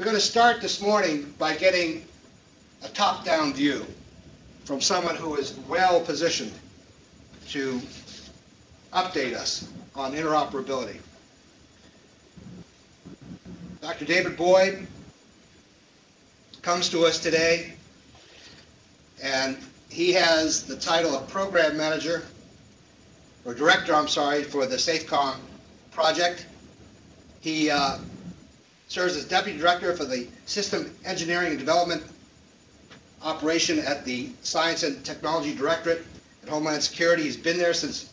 We're going to start this morning by getting a top-down view from someone who is well positioned to update us on interoperability. Dr. David Boyd comes to us today, and he has the title of Program Manager, or Director, for the SAFECOM project. He serves as Deputy Director for the System Engineering and Development operation at the Science and Technology Directorate at Homeland Security. He's been there since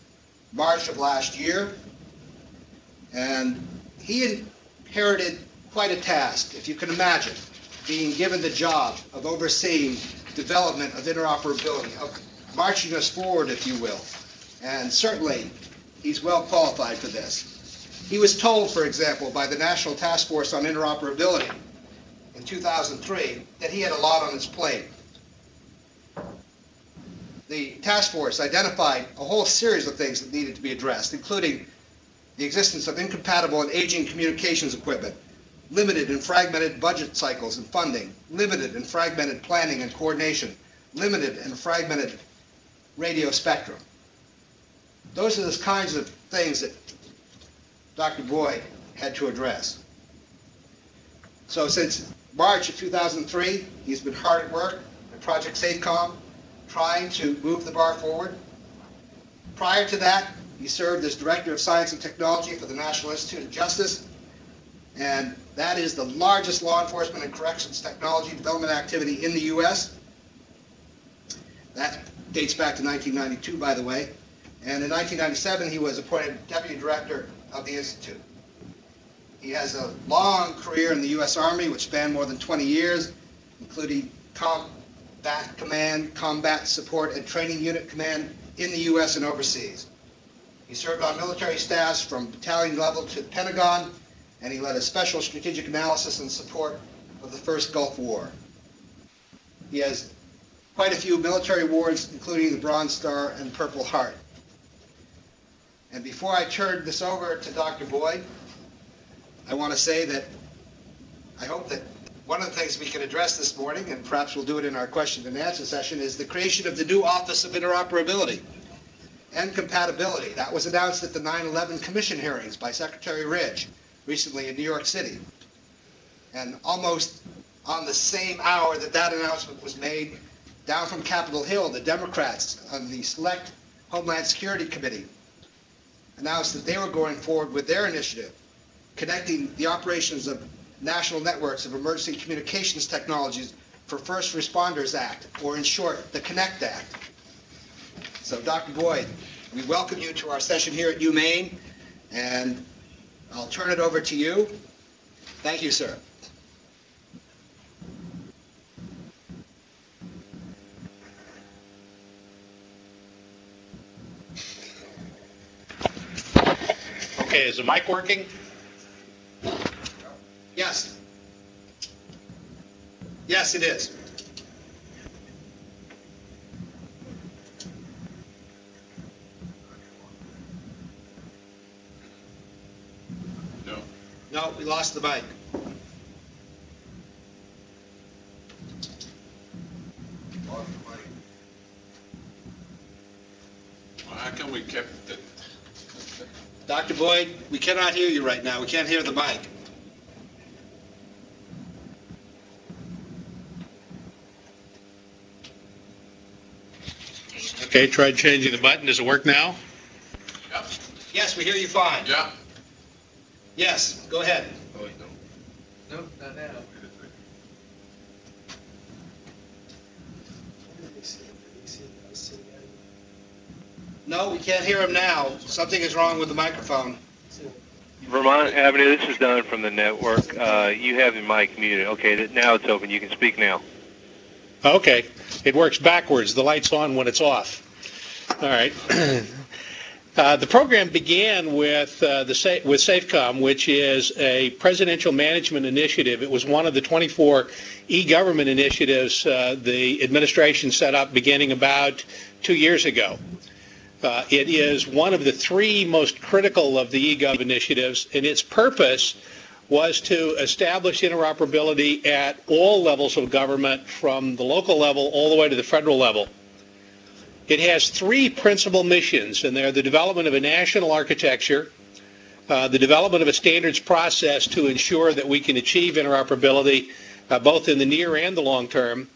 March of last year, and he inherited quite a task, if you can imagine, being given the job of overseeing development of interoperability, of marching us forward, if you will. And certainly, he's well qualified for this. He was told, for example, by the National Task Force on Interoperability in 2003 that he had a lot on his plate. The task force identified a whole series of things that needed to be addressed, including the existence of incompatible and aging communications equipment, limited and fragmented budget cycles and funding, limited and fragmented planning and coordination, limited and fragmented radio spectrum. Those are the kinds of things that Dr. Boyd had to address. So since March of 2003, he's been hard at work at Project SAFECOM, trying to move the bar forward. Prior to that, he served as Director of Science and Technology for the National Institute of Justice, and that is the largest law enforcement and corrections technology development activity in the U.S. That dates back to 1992, by the way. And in 1997, he was appointed Deputy Director of the Institute. He has a long career in the U.S. Army, which spanned more than 20 years, including Combat Command, Combat Support, and Training Unit Command in the U.S. and overseas. He served on military staffs from battalion level to the Pentagon, and he led a special strategic analysis and support of the first Gulf War. He has quite a few military awards, including the Bronze Star and Purple Heart. And before I turn this over to Dr. Boyd, I want to say that I hope that one of the things we can address this morning, and perhaps we'll do it in our question and answer session, is the creation of the new Office of Interoperability and Compatibility. That was announced at the 9/11 Commission hearings by Secretary Ridge recently in New York City. And almost on the same hour that that announcement was made, down from Capitol Hill, the Democrats on the Select Homeland Security Committee announced that they were going forward with their initiative, connecting the operations of national networks of emergency communications technologies for First Responders Act, or in short, the CONNECT Act. So Dr. Boyd, we welcome you to our session here at UMaine, and I'll turn it over to you. Thank you, sir. Okay, is the mic working? Yes. Yes, it is. No. No, we lost the mic. Well, how come we kept it? Dr. Boyd, we cannot hear you right now. We can't hear the mic. Okay, tried changing the button. Does it work now? Yep. Yes, we hear you fine. Yeah. Yes, go ahead. Oh, wait, no. No, not now. No, we can't hear him now. Something is wrong with the microphone. Vermont Avenue, this is Don from the network. You have your mic muted. Okay, now it's open. You can speak now. Okay, it works backwards. The light's on when it's off. All right. The program began with SAFECOM, which is a presidential management initiative. It was one of the 24 e-government initiatives the administration set up beginning about 2 years ago. It is one of the three most critical of the e-gov initiatives, and its purpose was to establish interoperability at all levels of government, from the local level all the way to the federal level. It has three principal missions, and they're the development of a national architecture, the development of a standards process to ensure that we can achieve interoperability both in the near and the long term,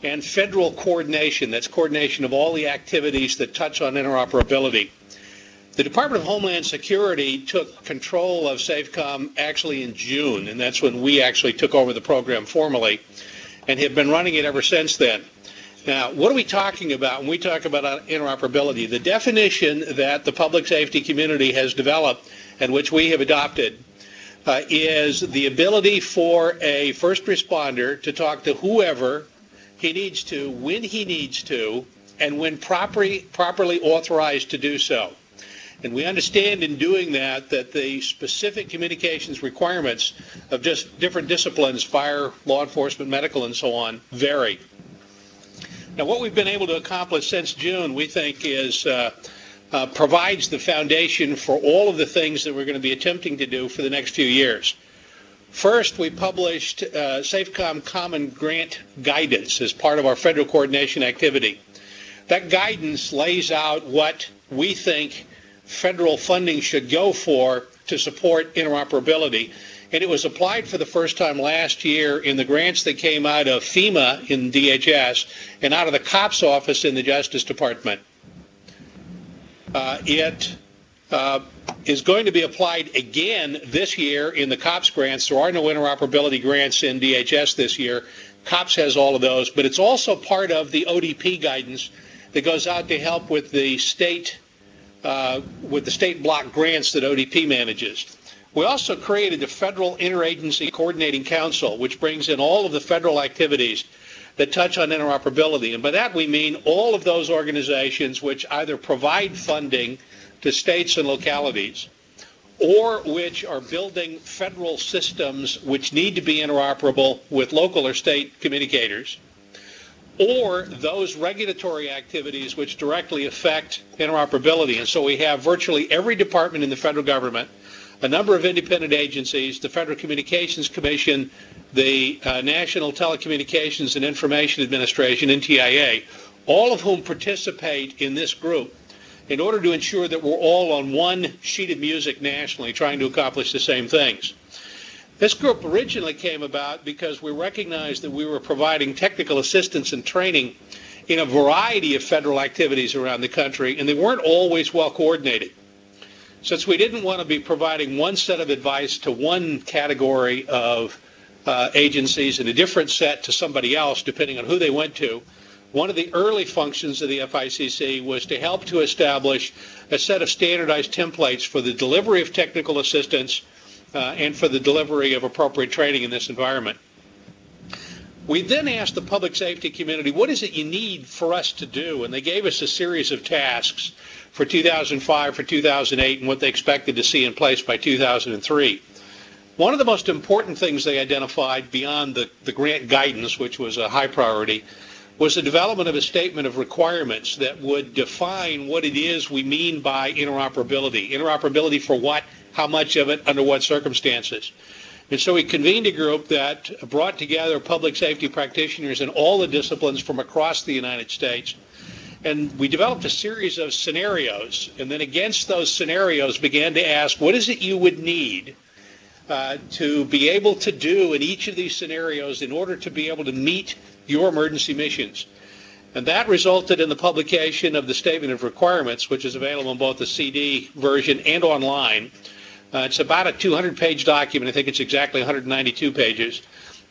and federal coordination. That's coordination of all the activities that touch on interoperability. The Department of Homeland Security took control of SAFECOM actually in June, and that's when we actually took over the program formally, and have been running it ever since then. Now, what are we talking about when we talk about interoperability? The definition that the public safety community has developed and which we have adopted is the ability for a first responder to talk to whoever he needs to, when he needs to, and when properly authorized to do so. And we understand in doing that the specific communications requirements of just different disciplines, fire, law enforcement, medical, and so on, vary. Now, what we've been able to accomplish since June, we think, is provides the foundation for all of the things that we're going to be attempting to do for the next few years. First, we published SAFECOM Common Grant Guidance as part of our federal coordination activity. That guidance lays out what we think federal funding should go for to support interoperability. And it was applied for the first time last year in the grants that came out of FEMA in DHS and out of the COPS office in the Justice Department. It is going to be applied again this year in the COPS grants. There are no interoperability grants in DHS this year. COPS has all of those, but it's also part of the ODP guidance that goes out to help with the state block grants that ODP manages. We also created the Federal Interagency Coordinating Council, which brings in all of the federal activities that touch on interoperability. And by that we mean all of those organizations which either provide funding to states and localities, or which are building federal systems which need to be interoperable with local or state communicators, or those regulatory activities which directly affect interoperability. And so we have virtually every department in the federal government, a number of independent agencies, the Federal Communications Commission, the National Telecommunications and Information Administration, NTIA, all of whom participate in this group in order to ensure that we're all on one sheet of music nationally trying to accomplish the same things. This group originally came about because we recognized that we were providing technical assistance and training in a variety of federal activities around the country, and they weren't always well coordinated. Since we didn't want to be providing one set of advice to one category of agencies and a different set to somebody else, depending on who they went to, one of the early functions of the FICC was to help to establish a set of standardized templates for the delivery of technical assistance and for the delivery of appropriate training in this environment. We then asked the public safety community, what is it you need for us to do? And they gave us a series of tasks for 2005, for 2008, and what they expected to see in place by 2003. One of the most important things they identified beyond the grant guidance, which was a high priority, was the development of a statement of requirements that would define what it is we mean by interoperability. Interoperability for what, how much of it, under what circumstances. And so we convened a group that brought together public safety practitioners in all the disciplines from across the United States. And we developed a series of scenarios, and then against those scenarios began to ask, what is it you would need to be able to do in each of these scenarios in order to be able to meet your emergency missions? And that resulted in the publication of the Statement of Requirements, which is available in both the CD version and online. It's about a 200-page document. I think it's exactly 192 pages.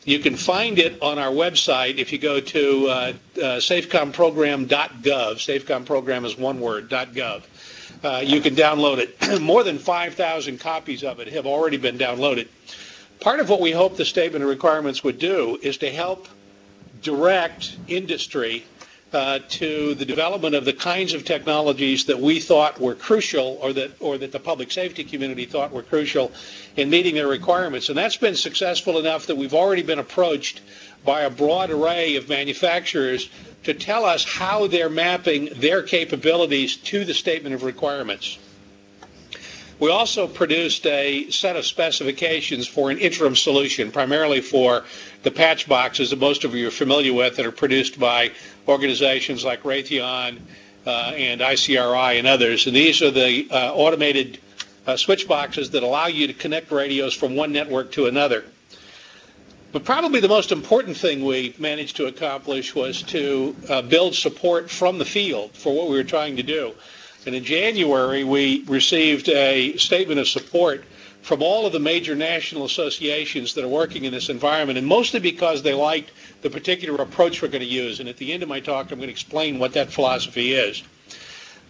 You can find it on our website if you go to safecomprogram.gov. Safecom program is one word, .gov. You can download it. More than 5,000 copies of it have already been downloaded. Part of what we hope the Statement of Requirements would do is to help direct industry to the development of the kinds of technologies that we thought were crucial, or that the public safety community thought were crucial in meeting their requirements. And that's been successful enough that we've already been approached by a broad array of manufacturers to tell us how they're mapping their capabilities to the Statement of Requirements. We also produced a set of specifications for an interim solution, primarily for the patch boxes that most of you are familiar with that are produced by organizations like Raytheon and ICRI and others. And these are the automated switch boxes that allow you to connect radios from one network to another. But probably the most important thing we managed to accomplish was to build support from the field for what we were trying to do. And in January, we received a statement of support from all of the major national associations that are working in this environment, and mostly because they liked the particular approach we're going to use. And at the end of my talk, I'm going to explain what that philosophy is.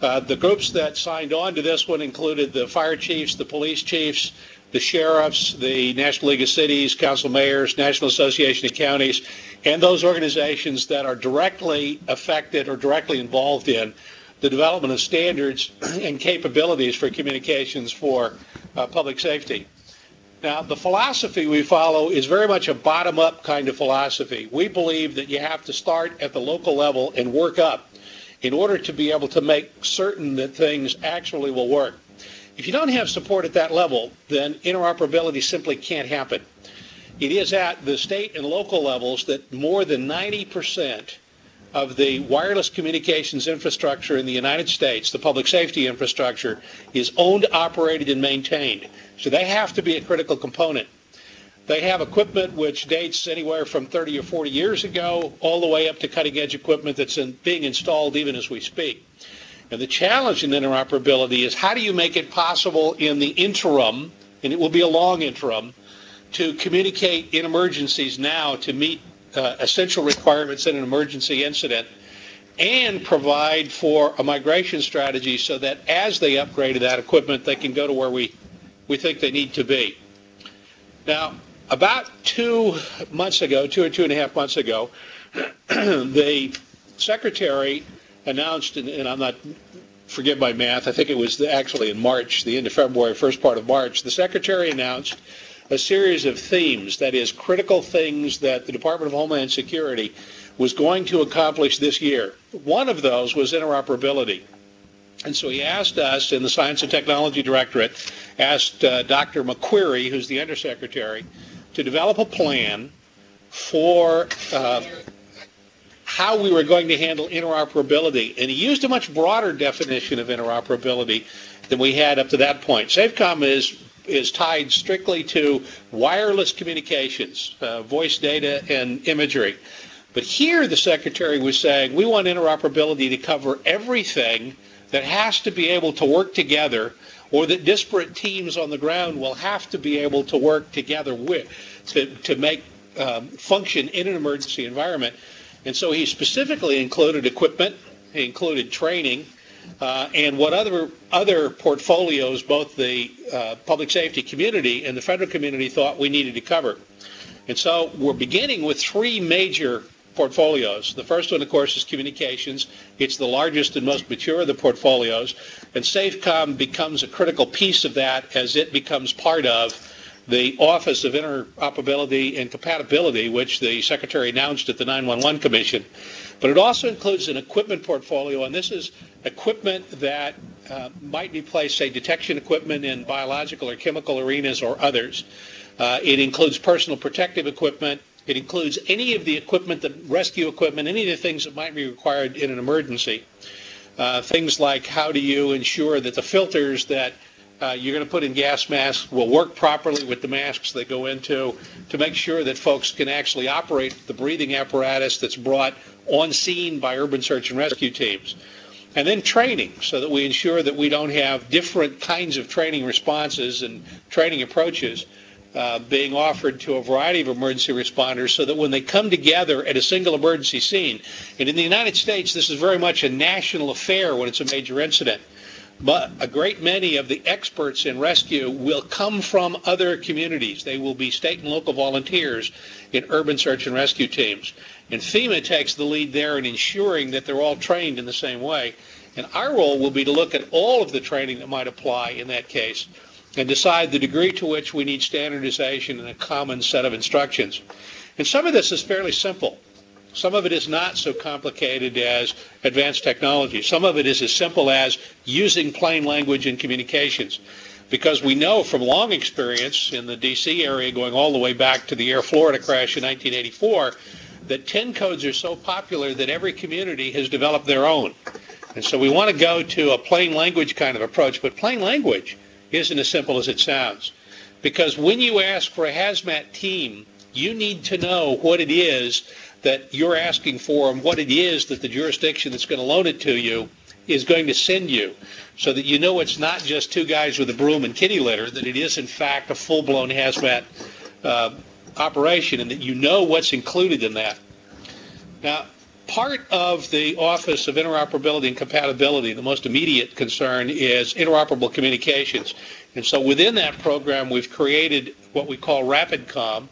The groups that signed on to this one included the fire chiefs, the police chiefs, the sheriffs, the National League of Cities, Council Mayors, National Association of Counties, and those organizations that are directly affected or directly involved in the development of standards and capabilities for communications for public safety. Now, the philosophy we follow is very much a bottom-up kind of philosophy. We believe that you have to start at the local level and work up in order to be able to make certain that things actually will work. If you don't have support at that level, then interoperability simply can't happen. It is at the state and local levels that more than 90% of the wireless communications infrastructure in the United States, the public safety infrastructure, is owned, operated, and maintained. So they have to be a critical component. They have equipment which dates anywhere from 30 or 40 years ago all the way up to cutting-edge equipment that's being installed even as we speak. And the challenge in interoperability is how do you make it possible in the interim, and it will be a long interim, to communicate in emergencies now to meet essential requirements in an emergency incident and provide for a migration strategy so that as they upgrade that equipment, they can go to where we think they need to be. Now, about 2 months ago, 2 or 2.5 months ago, the Secretary announced, and I'm not, forgive my math, I think it was actually in March, the end of February, first part of March, the Secretary announced a series of themes, that is, critical things that the Department of Homeland Security was going to accomplish this year. One of those was interoperability. And so he asked us in the Science and Technology Directorate, asked Dr. McQuarrie, who's the Undersecretary, to develop a plan for how we were going to handle interoperability. And he used a much broader definition of interoperability than we had up to that point. SAFECOM is tied strictly to wireless communications, voice data and imagery. But here the Secretary was saying we want interoperability to cover everything that has to be able to work together or that disparate teams on the ground will have to be able to work together with to make function in an emergency environment. And so he specifically included equipment, he included training, and what other portfolios both the public safety community and the federal community thought we needed to cover. And so we're beginning with 3 major portfolios. The first one, of course, is communications. It's the largest and most mature of the portfolios, and SAFECOM becomes a critical piece of that as it becomes part of the Office of Interoperability and Compatibility, which the Secretary announced at the 911 Commission. But it also includes an equipment portfolio, and this is equipment that might be placed, say, detection equipment in biological or chemical arenas or others. It includes personal protective equipment. It includes any of the equipment, the rescue equipment, any of the things that might be required in an emergency. Things like how do you ensure that the filters that you're going to put in gas masks will work properly with the masks they go into to make sure that folks can actually operate the breathing apparatus that's brought on scene by urban search and rescue teams. And then training, so that we ensure that we don't have different kinds of training responses and training approaches being offered to a variety of emergency responders so that when they come together at a single emergency scene, and in the United States this is very much a national affair when it's a major incident, but a great many of the experts in rescue will come from other communities. They will be state and local volunteers in urban search and rescue teams. And FEMA takes the lead there in ensuring that they're all trained in the same way. And our role will be to look at all of the training that might apply in that case and decide the degree to which we need standardization and a common set of instructions. And some of this is fairly simple. Some of it is not so complicated as advanced technology. Some of it is as simple as using plain language in communications. because we know from long experience in the D.C. area going all the way back to the Air Florida crash in 1984 that 10 codes are so popular that every community has developed their own. And so we want to go to a plain language kind of approach, but plain language isn't as simple as it sounds. Because when you ask for a hazmat team, you need to know what it is that you're asking for and what it is that the jurisdiction that's going to loan it to you is going to send you, so that you know it's not just two guys with a broom and kitty litter, that it is in fact a full-blown hazmat operation, and that you know what's included in that. Now, part of the Office of Interoperability and Compatibility, the most immediate concern is interoperable communications. And so within that program, we've created what we call RapidCom,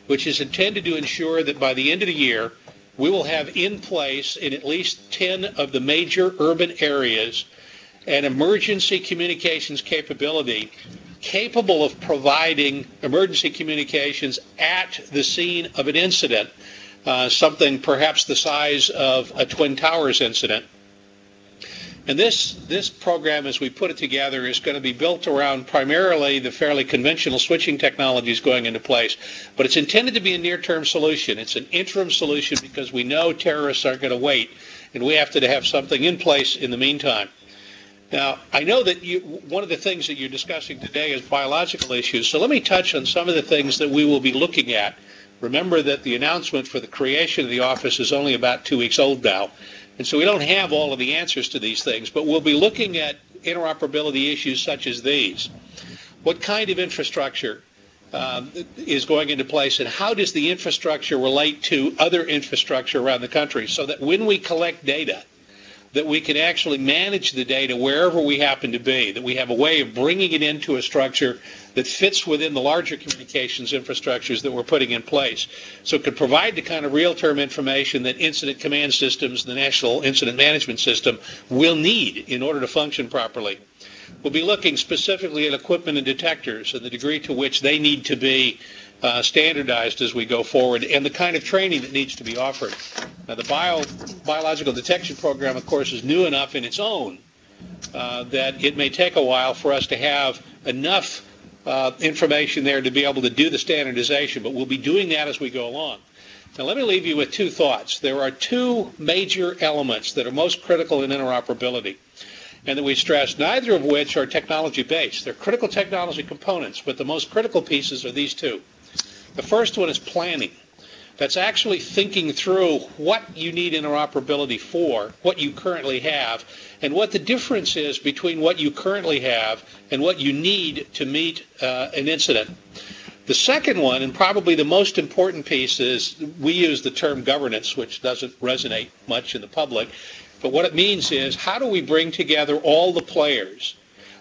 which is intended to ensure that by the end of the year, we will have in place in at least 10 of the major urban areas an emergency communications capability capable of providing emergency communications at the scene of an incident, something perhaps the size of a Twin Towers incident. And this program, as we put it together, is going to be built around primarily the fairly conventional switching technologies going into place. But it's intended to be a near-term solution. It's an interim solution because we know terrorists aren't going to wait, and we have to have something in place in the meantime. Now, I know that one of the things that you're discussing today is biological issues, so let me touch on some of the things that we will be looking at. Remember that the announcement for the creation of the office is only about 2 weeks old now. And so we don't have all of the answers to these things, but we'll be looking at interoperability issues such as these. What kind of infrastructure is going into place, and how does the infrastructure relate to other infrastructure around the country, so that when we collect data, that we can actually manage the data wherever we happen to be, that we have a way of bringing it into a structure that fits within the larger communications infrastructures that we're putting in place. So it could provide the kind of real-time information that incident command systems, the National Incident Management System, will need in order to function properly. We'll be looking specifically at equipment and detectors and the degree to which they need to be standardized as we go forward, and the kind of training that needs to be offered. Now, the biological detection program, of course, is new enough in its own that it may take a while for us to have enough information there to be able to do the standardization, but we'll be doing that as we go along. Now, let me leave you with two thoughts. There are two major elements that are most critical in interoperability, and that we stress, neither of which are technology-based. They're critical technology components, but the most critical pieces are these two. The first one is planning. That's actually thinking through what you need interoperability for, what you currently have, and what the difference is between what you currently have and what you need to meet an incident. The second one, and probably the most important piece, is we use the term governance, which doesn't resonate much in the public, but what it means is, how do we bring together all the players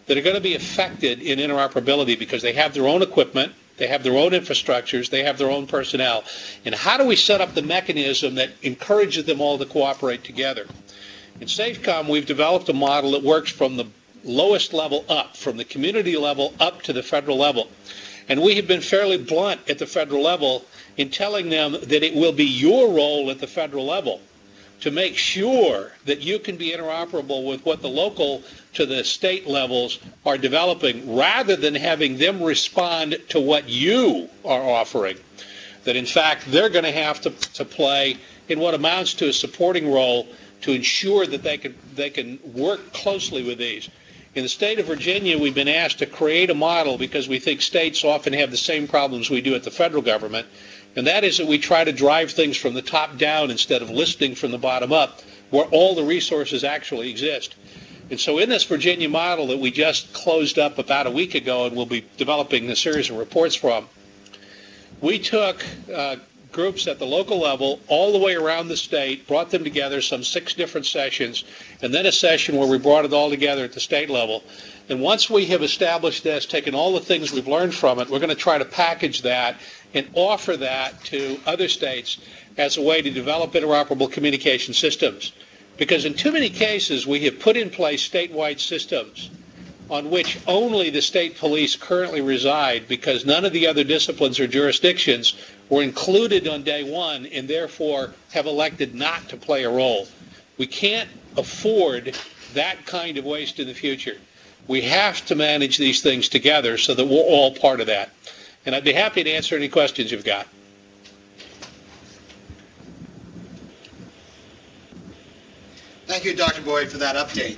that are going to be affected in interoperability because they have their own equipment, they have their own infrastructures, they have their own personnel, and how do we set up the mechanism that encourages them all to cooperate together? In SAFECOM, we've developed a model that works from the lowest level up, from the community level up to the federal level. And we have been fairly blunt at the federal level in telling them that it will be your role at the federal level to make sure that you can be interoperable with what the local to the state levels are developing, rather than having them respond to what you are offering. That in fact they're going to have to play in what amounts to a supporting role to ensure that they can work closely with these. In the state of Virginia, we've been asked to create a model because we think states often have the same problems we do at the federal government, and that is that we try to drive things from the top down instead of listening from the bottom up, where all the resources actually exist. And so in this Virginia model that we just closed up about a week ago and we'll be developing a series of reports from, we took groups at the local level all the way around the state, brought them together, some 6 different sessions, and then a session where we brought it all together at the state level. And once we have established this, taken all the things we've learned from it, we're going to try to package that and offer that to other states as a way to develop interoperable communication systems. Because in too many cases, we have put in place statewide systems on which only the state police currently reside, because none of the other disciplines or jurisdictions were included on day one and therefore have elected not to play a role. We can't afford that kind of waste in the future. We have to manage these things together so that we're all part of that. And I'd be happy to answer any questions you've got. Thank you, Dr. Boyd, for that update.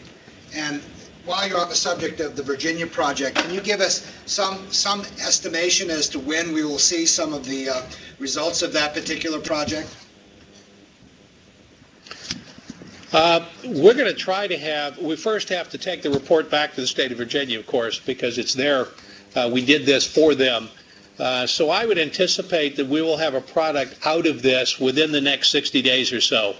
And while you're on the subject of the Virginia project, can you give us some estimation as to when we will see some of the results of that particular project? We're going to try to have, we first have to take the report back to the state of Virginia, of course, because it's there. We did this for them. So I would anticipate that we will have a product out of this within the next 60 days or so.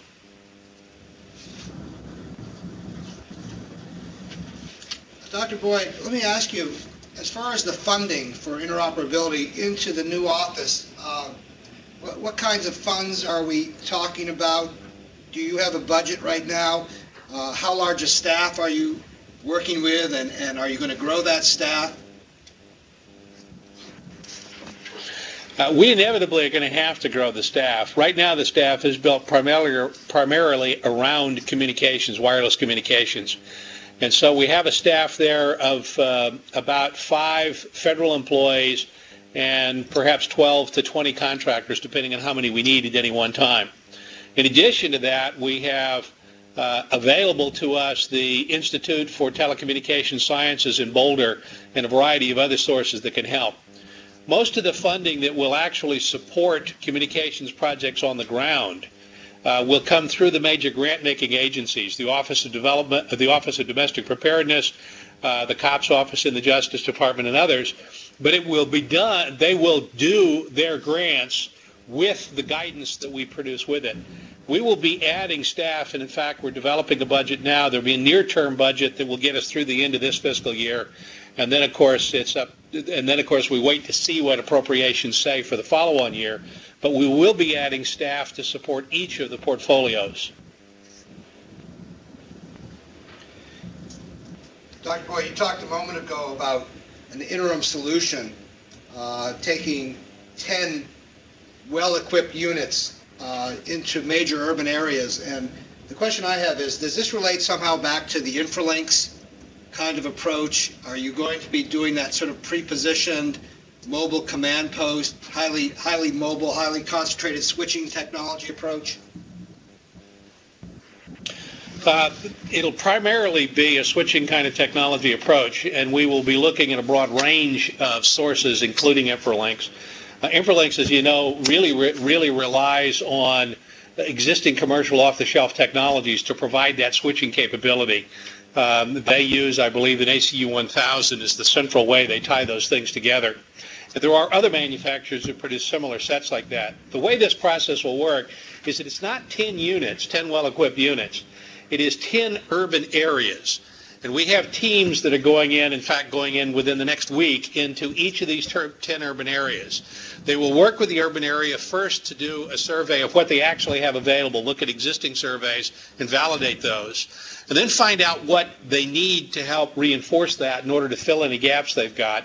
Dr. Boyd, let me ask you, as far as the funding for interoperability into the new office, what kinds of funds are we talking about? Do you have a budget right now? How large a staff are you working with, and are you going to grow that staff? We inevitably are going to have to grow the staff. Right now the staff is built primarily around communications, wireless communications. And so we have a staff there of about 5 federal employees and perhaps 12 to 20 contractors, depending on how many we need at any one time. In addition to that, we have available to us the Institute for Telecommunication Sciences in Boulder and a variety of other sources that can help. Most of the funding that will actually support communications projects on the ground will come through the major grant-making agencies, the Office of Development, the Office of Domestic Preparedness, the COPS office in the Justice Department, and others. But it will be done, they will do their grants with the guidance that we produce with it. We will be adding staff, and in fact, we're developing a budget now. There'll be a near-term budget that will get us through the end of this fiscal year, and then, of course, we wait to see what appropriations say for the follow-on year. But we will be adding staff to support each of the portfolios. Dr. Boyd, you talked a moment ago about an interim solution, taking 10 well-equipped units into major urban areas. And the question I have is, does this relate somehow back to the Infolinks kind of approach? Are you going to be doing that sort of pre-positioned mobile command post, highly mobile, highly concentrated switching technology approach? It'll primarily be a switching kind of technology approach, and we will be looking at a broad range of sources, including Infolinks. Infolinks, as you know, really relies on existing commercial off-the-shelf technologies to provide that switching capability. They use, I believe, an ACU 1000 is the central way they tie those things together. There are other manufacturers who produce similar sets like that. The way this process will work is that it's not 10 units, 10 well-equipped units. It is 10 urban areas. And we have teams that are going in within the next week into each of these 10 urban areas. They will work with the urban area first to do a survey of what they actually have available, look at existing surveys and validate those, and then find out what they need to help reinforce that in order to fill any gaps they've got.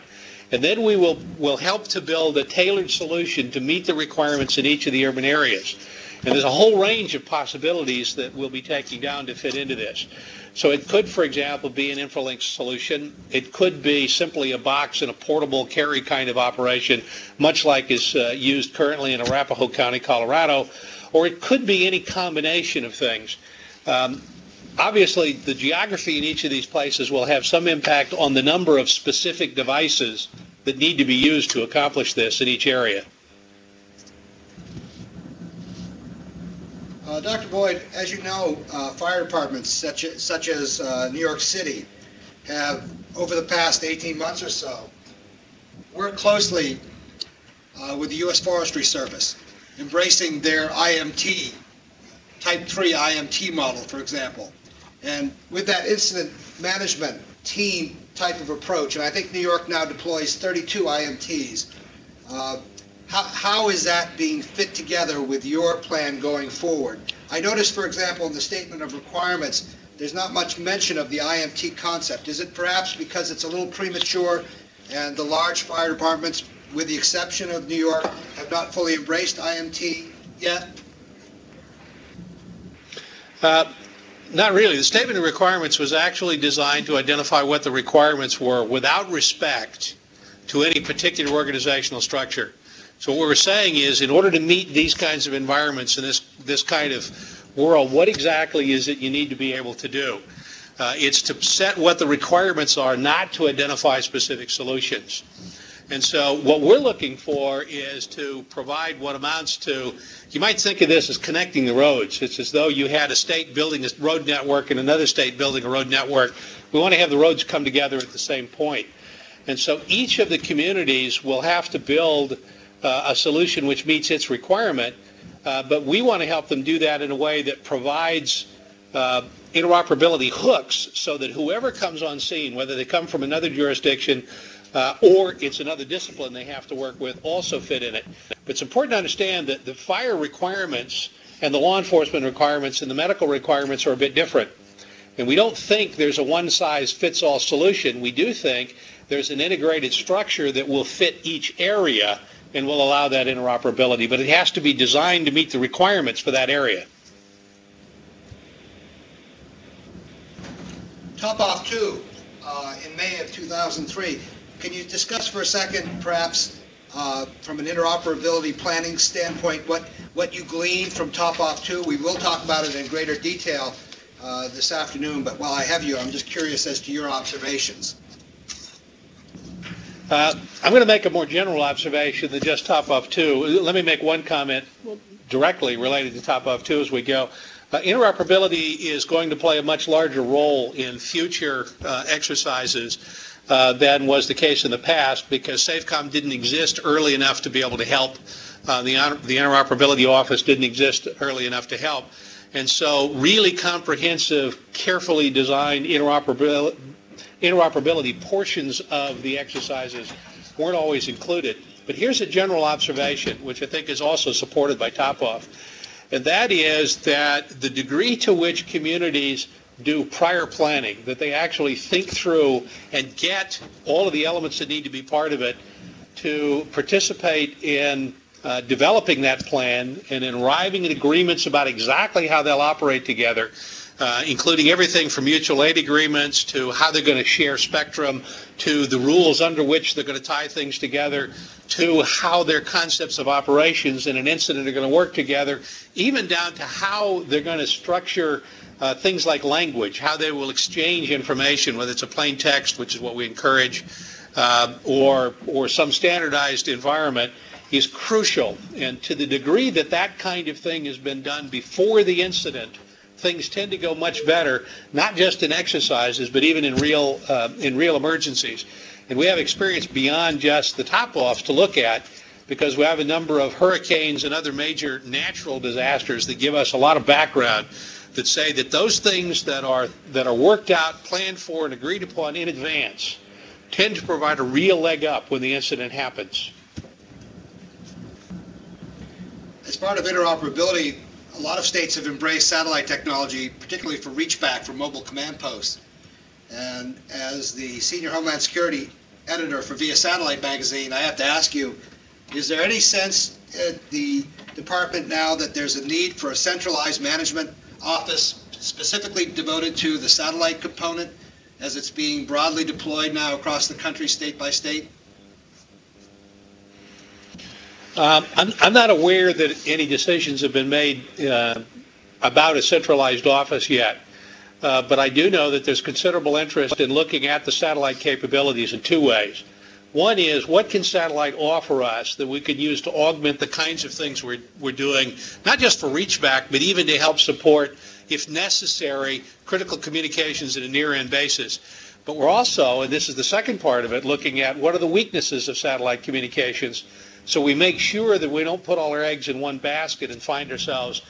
And then we will help to build a tailored solution to meet the requirements in each of the urban areas. And there's a whole range of possibilities that we'll be taking down to fit into this. So it could, for example, be an Infolinks solution. It could be simply a box and a portable carry kind of operation, much like is used currently in Arapahoe County, Colorado. Or it could be any combination of things. Obviously, the geography in each of these places will have some impact on the number of specific devices that need to be used to accomplish this in each area. Dr. Boyd, as you know, fire departments such as New York City have, over the past 18 months or so, worked closely with the U.S. Forestry Service, embracing their IMT, Type 3 IMT model, for example. And with that incident management team type of approach, and I think New York now deploys 32 IMTs, how is that being fit together with your plan going forward? I noticed, for example, in the statement of requirements, there's not much mention of the IMT concept. Is it perhaps because it's a little premature and the large fire departments, with the exception of New York, have not fully embraced IMT yet? Not really. The statement of requirements was actually designed to identify what the requirements were without respect to any particular organizational structure. So what we're saying is, in order to meet these kinds of environments in this kind of world, what exactly is it you need to be able to do? It's to set what the requirements are, not to identify specific solutions. And so what we're looking for is to provide what amounts to, you might think of this as connecting the roads. It's as though you had a state building a road network and another state building a road network. We want to have the roads come together at the same point. And so each of the communities will have to build a solution which meets its requirement, but we want to help them do that in a way that provides interoperability hooks so that whoever comes on scene, whether they come from another jurisdiction or it's another discipline they have to work with, also fit in it. But it's important to understand that the fire requirements and the law enforcement requirements and the medical requirements are a bit different. And we don't think there's a one-size-fits-all solution. We do think there's an integrated structure that will fit each area and will allow that interoperability. But it has to be designed to meet the requirements for that area. Top-off 2 in May of 2003. Can you discuss for a second, perhaps, from an interoperability planning standpoint, what you gleaned from Top-off 2? We will talk about it in greater detail this afternoon, but while I have you, I'm just curious as to your observations. I'm going to make a more general observation than just Top-off 2. Let me make one comment directly related to Top-off 2 as we go. Interoperability is going to play a much larger role in future exercises than was the case in the past, because SAFECOM didn't exist early enough to be able to help. The Interoperability Office didn't exist early enough to help. And so really comprehensive, carefully designed interoperability portions of the exercises weren't always included. But here's a general observation, which I think is also supported by Top-off. And that is that the degree to which communities do prior planning, that they actually think through and get all of the elements that need to be part of it to participate in developing that plan and in arriving at agreements about exactly how they'll operate together, including everything from mutual aid agreements to how they're going to share spectrum, to the rules under which they're going to tie things together, to how their concepts of operations in an incident are going to work together, even down to how they're going to structure things like language, how they will exchange information, whether it's a plain text, which is what we encourage, or some standardized environment, is crucial. And to the degree that that kind of thing has been done before the incident, things tend to go much better, not just in exercises, but even in real emergencies. And we have experience beyond just the top-offs to look at, because we have a number of hurricanes and other major natural disasters that give us a lot of background that say that those things that are worked out, planned for, and agreed upon in advance tend to provide a real leg up when the incident happens. As part of interoperability, a lot of states have embraced satellite technology, particularly for reach back for mobile command posts. And as the senior Homeland Security editor for Via Satellite magazine, I have to ask you, is there any sense at the department now that there's a need for a centralized management office specifically devoted to the satellite component as it's being broadly deployed now across the country, state by state? I'm not aware that any decisions have been made about a centralized office yet, but I do know that there's considerable interest in looking at the satellite capabilities in two ways. One is, what can satellite offer us that we could use to augment the kinds of things we're doing, not just for reach back, but even to help support, if necessary, critical communications at a near-end basis. But we're also, and this is the second part of it, looking at what are the weaknesses of satellite communications, so we make sure that we don't put all our eggs in one basket and find ourselves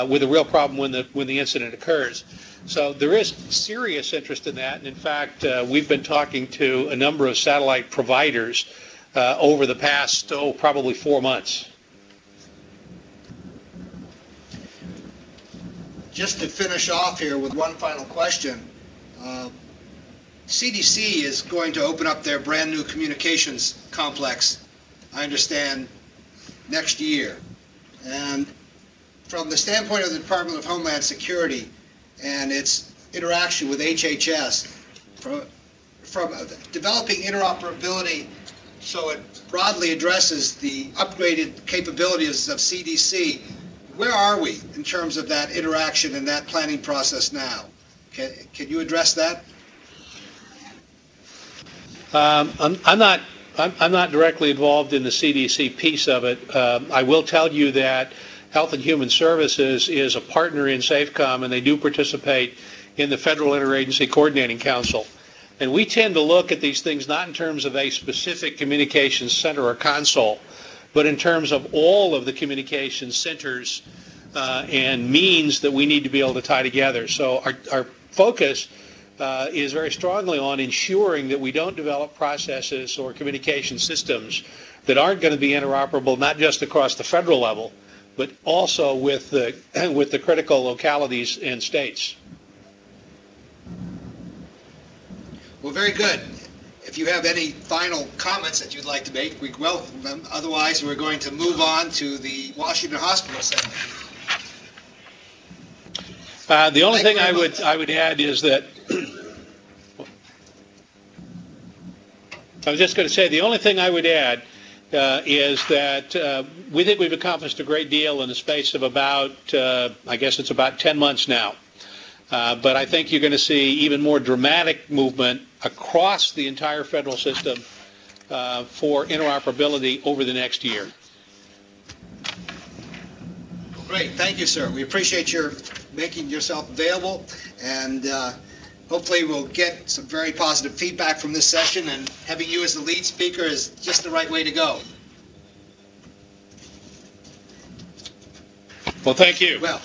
with a real problem when the incident occurs. So there is serious interest in that, and in fact, we've been talking to a number of satellite providers over the past, probably 4 months. Just to finish off here with one final question, CDC is going to open up their brand new communications complex, I understand, next year. And from the standpoint of the Department of Homeland Security, and its interaction with HHS, from developing interoperability so it broadly addresses the upgraded capabilities of CDC. Where are we in terms of that interaction and that planning process now? Can you address that? I'm not directly involved in the CDC piece of it. I will tell you that Health and Human Services is a partner in SAFECOM, and they do participate in the Federal Interagency Coordinating Council. And we tend to look at these things not in terms of a specific communications center or console, but in terms of all of the communications centers and means that we need to be able to tie together. So our focus is very strongly on ensuring that we don't develop processes or communication systems that aren't going to be interoperable, not just across the federal level, but also with the critical localities and states. Well, very good. If you have any final comments that you'd like to make, we welcome them. Otherwise, we're going to move on to the Washington Hospital segment. The only thing I would add is that I was just going to say the only thing I would add is that we think we've accomplished a great deal in the space of about I guess it's about 10 months now. But I think you're going to see even more dramatic movement across the entire federal system for interoperability over the next year. Great. Thank you, sir. We appreciate your making yourself available, and hopefully we'll get some very positive feedback from this session, and having you as the lead speaker is just the right way to go. Well, thank you. Well.